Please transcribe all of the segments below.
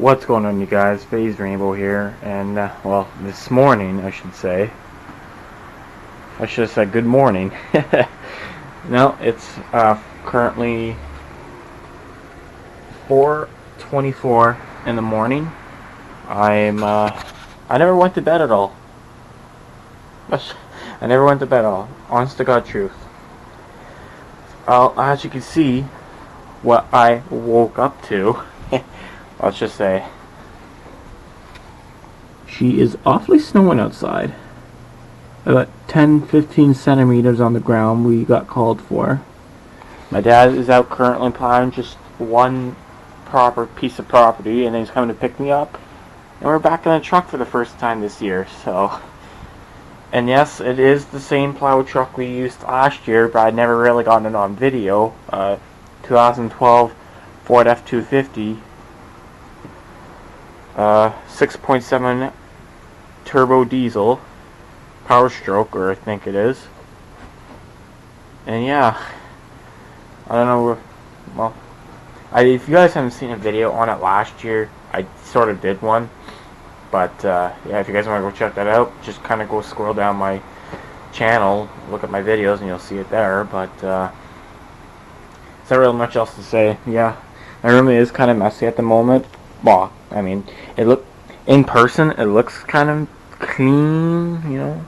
What's going on, you guys? FaZe Rainbow here, and well, this morning I should say. I should have said good morning. No, it's currently 4:24 in the morning. I never went to bed at all. I never went to bed at all. Honest to God truth. As you can see, what I woke up to. Let's just say she is awfully snowing outside. About 10-15 centimeters on the ground we got called for. My dad is out currently plowing just one proper piece of property, and then he's coming to pick me up. And we're back in the truck for the first time this year, so. And yes, it is the same plow truck we used last year, but I'd never really gotten it on video. 2012 Ford F250. 6.7 turbo diesel, powerstroke, or I think it is. And yeah, I don't know. Well, if you guys haven't seen a video on it last year, I sort of did one. But yeah, if you guys want to go check that out, just kind of go scroll down my channel, look at my videos, and you'll see it there. But there's not really much else to say. Yeah, my room is kind of messy at the moment. Well, I mean, in person, it looks kind of clean, you know.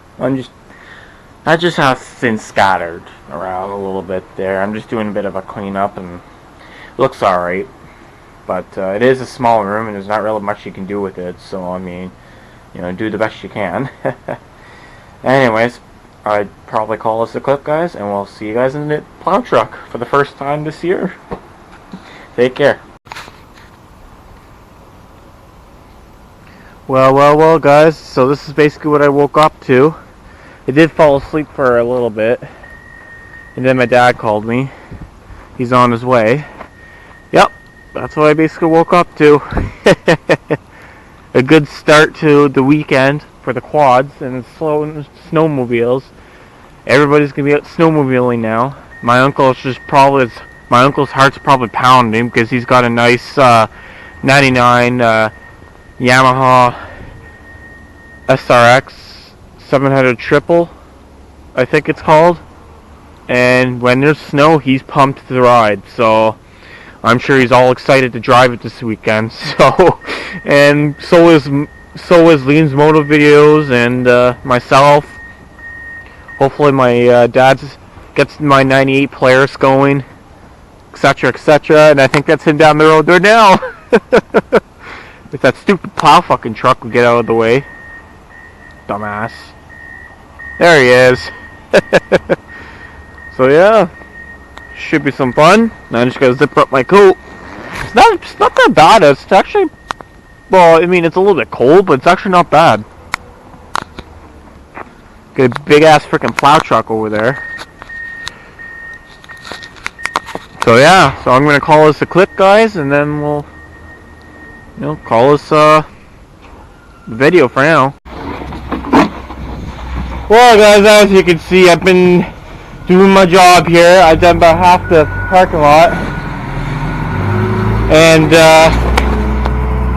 I just have things scattered around a little bit there. I'm just doing a bit of a cleanup, and it looks alright. But it is a small room, and there's not really much you can do with it. So, I mean, you know, do the best you can. Anyways, I'd probably call this a clip, guys, and we'll see you guys in the plow truck for the first time this year. Take care. Well, guys, so this is basically what I woke up to. I did fall asleep for a little bit, and then my dad called me. He's on his way. Yep, that's what I basically woke up to. A good start to the weekend for the quads and snowmobiles. Everybody's gonna be out snowmobiling now. My uncle's heart's probably pounding because he's got a nice 99 Yamaha SRX 700 triple, I think it's called. And when there's snow, he's pumped to ride. So I'm sure he's all excited to drive it this weekend. So, and so is Liam's moto videos and myself. Hopefully my dad gets my 98 Polaris going, etc., etc. And I think that's him down the road there now. If that stupid plow fucking truck would get out of the way. Dumbass. There he is. So yeah. Should be some fun. Now I just gotta zip up my coat. It's not that bad. It's actually, well, I mean, it's a little bit cold, but it's actually not bad. Got a big ass freaking plow truck over there. So yeah, so I'm gonna call this a clip, guys, and then we'll, you know, call this video for now. Well, guys, as you can see, I've been doing my job here. I've done about half the parking lot, and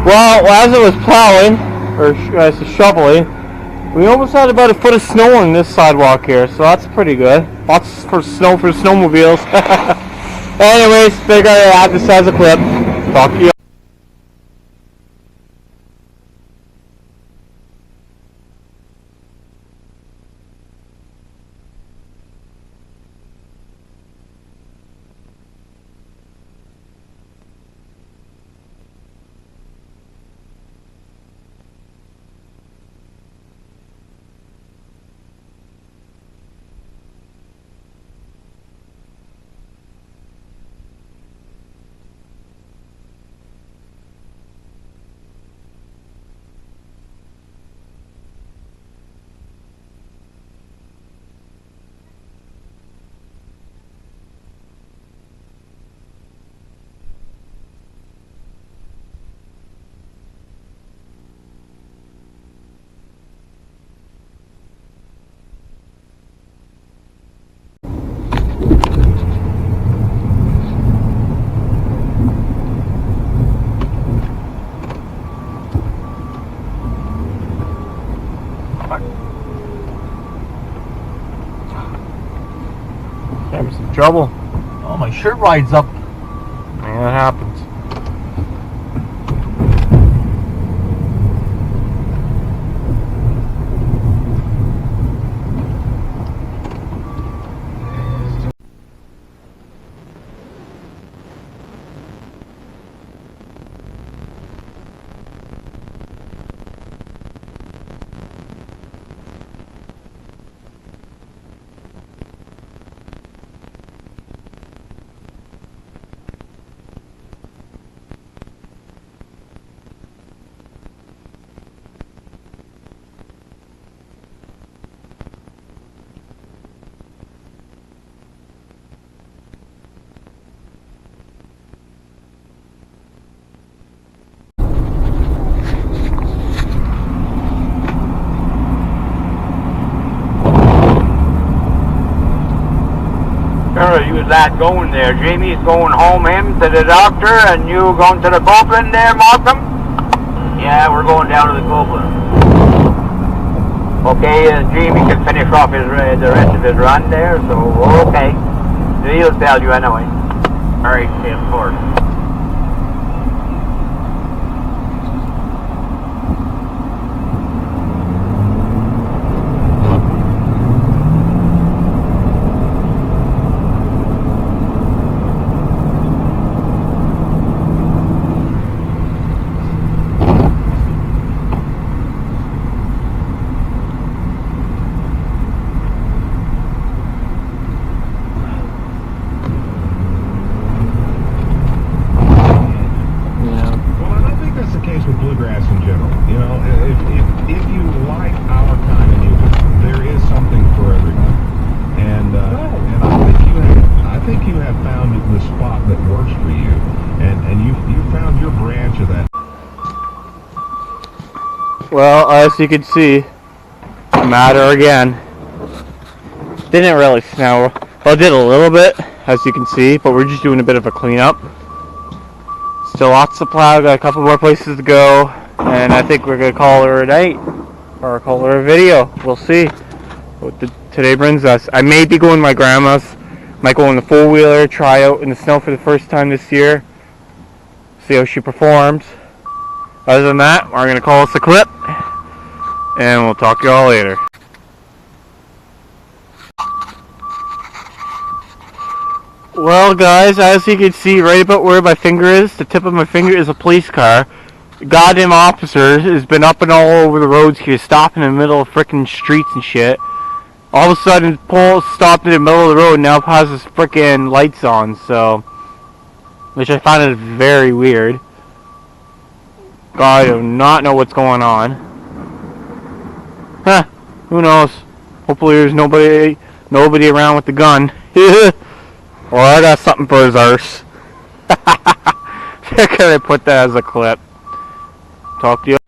well, as it was plowing or shoveling, we almost had about a foot of snow on this sidewalk here, so that's pretty good. Lots for snow for snowmobiles. Anyways, figure I add this as a clip. Talk to you. trouble. Oh, my shirt rides up. Yeah, that happens. You was that going there. Jamie's going home, him to the doctor, and you going to the Copeland there, Malcolm? Yeah, we're going down to the Copeland. Okay, Jamie can finish off his the rest of his run there, so okay. He'll tell you anyway. Alright, stay of course. Well, as you can see, matter again. Didn't really snow. Well, it did a little bit, as you can see, but we're just doing a bit of a cleanup. Still lots to plow, got a couple more places to go, and I think we're going to call her a night, or call her a video. We'll see what today brings us. I may be going to my grandma's, might go on the four-wheeler, try out in the snow for the first time this year, see how she performs. Other than that, we're going to call this a clip, and we'll talk to y'all later. Well guys, as you can see right about where my finger is, the tip of my finger is a police car. The goddamn officer has been up and all over the roads here, stopping in the middle of frickin' streets and shit. All of a sudden, pole stopped in the middle of the road and now has his frickin' lights on, so... which I find it very weird. God, I do not know what's going on. Huh, who knows? Hopefully there's nobody around with the gun. Or I got something for his arse. Can I put that as a clip? Talk to you.